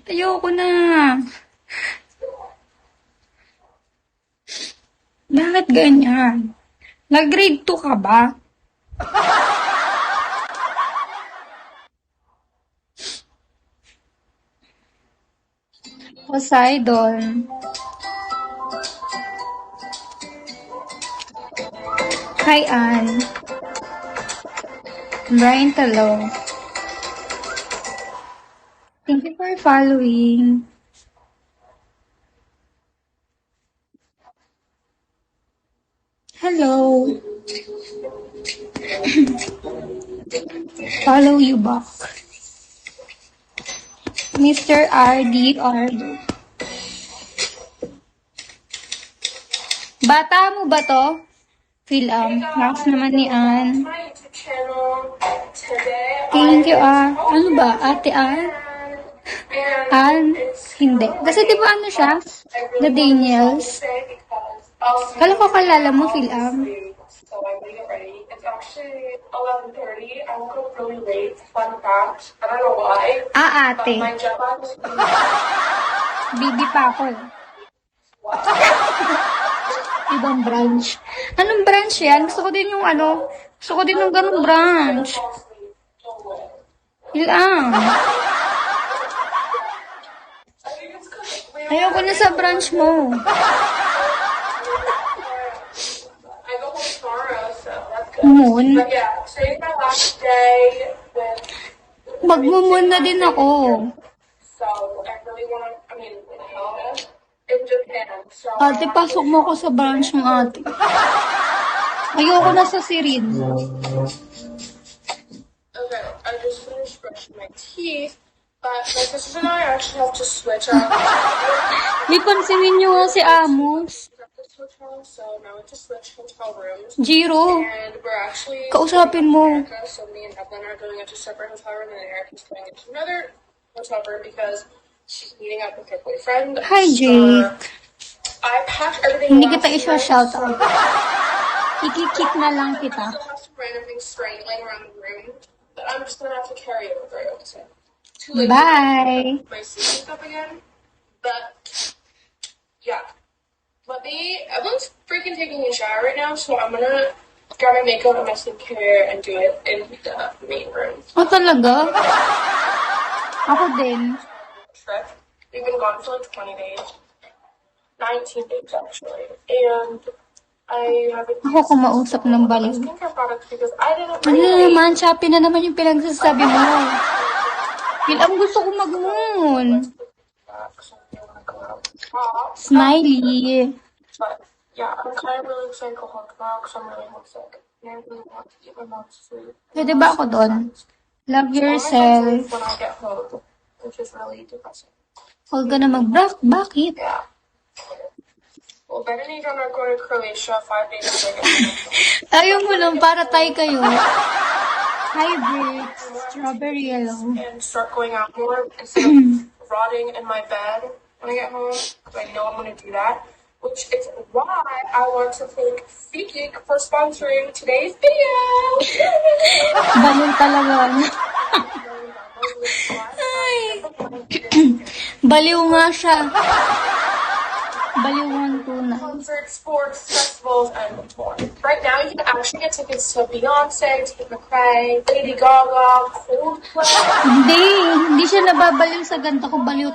Ayoko na. Bakit ganyan? Nag-grade 2 ka ba? Poseidon. Hi, Ann. Brian Talo. Thank you for following. Hello. Follow you back. Mr. RDR. Bata mo ba to? Lakas naman ni Ann. Thank you, Ano ba? Ate Ann? Ann? Hindi. Kasi di ba ano siya? The Daniels. Kala ko kalala mo, So I'm gonna get ready. It's actually 11:30. I woke up really late. Fun fact. I don't know why. Ate. But my jet lag was Bibi pa ako. Ibang branch. Anong branch yan? Gusto ko din yung gusto ko din yung ganong branch. Ayoko na sa branch mo. I go home tomorrow, so that's good. Moon? But yeah, today's my last day with Magmumun na din ako. so I really wanna in Japan. So Ate, pasok mo ako sa branch ng ate. Ayoko na sa Sirin. okay, I just finished brushing my teeth, but my sister and I actually have to switch out. Di pansinin nyo nga si Amos. This hotel, so now we have to switch hotel rooms. Jiro, And we're actually kausapin mo. Erica, so me and Evelyn are going into a separate hotel room, and then Erica's going into another hotel room because she's meeting up with her boyfriend. Hi, Jake. I packed everything. Hindi kita last night, isa-shout out. Ikikik na lang kita. I still have some random things straying around the room, but I'm just gonna have to carry it over. So too late. Bye. My sleeping stuff again, but yeah. Everyone's freaking taking a shower right now, so I'm gonna grab my makeup and my skincare and do it in the main room. Oh, talaga? Ako din. Trip. We've been gone for like 20 days. 19 days actually. And I haven't Ako kumausap ng baliw. skincare products because I didn't Ano na really naman? Shopee na naman yung pinagsasabi mo. Gusto ko mag-moon. so I don't wanna go out and shop. Smiley. But yeah, I'm kind of really excited to go home tomorrow because I'm really homesick. And I really want to eat my mom's food. Pwede ba ako doon? Love yourself. When I get home, which is really depressing. Huwag ka na mag-block. Bakit? Yeah. Well, Ben and Adrian are going to Croatia 5 days after I get home. Ayaw mo lang para tayo kayo. Hybrid. Strawberry yellow. And start going out more instead of rotting in my bed when I get home, because I know I'm going to do that. Which is why I want to thank SeatGeek for sponsoring today's video. Balon talaga. Ay. Baliw nga siya. Baliw ang tunay. Concerts, sports, festivals, and more. Right now, you can actually get tickets to Beyonce, Tate McRae, Lady Gaga, Coldplay. Hindi siya nababaliw sa ganito ko. Baliw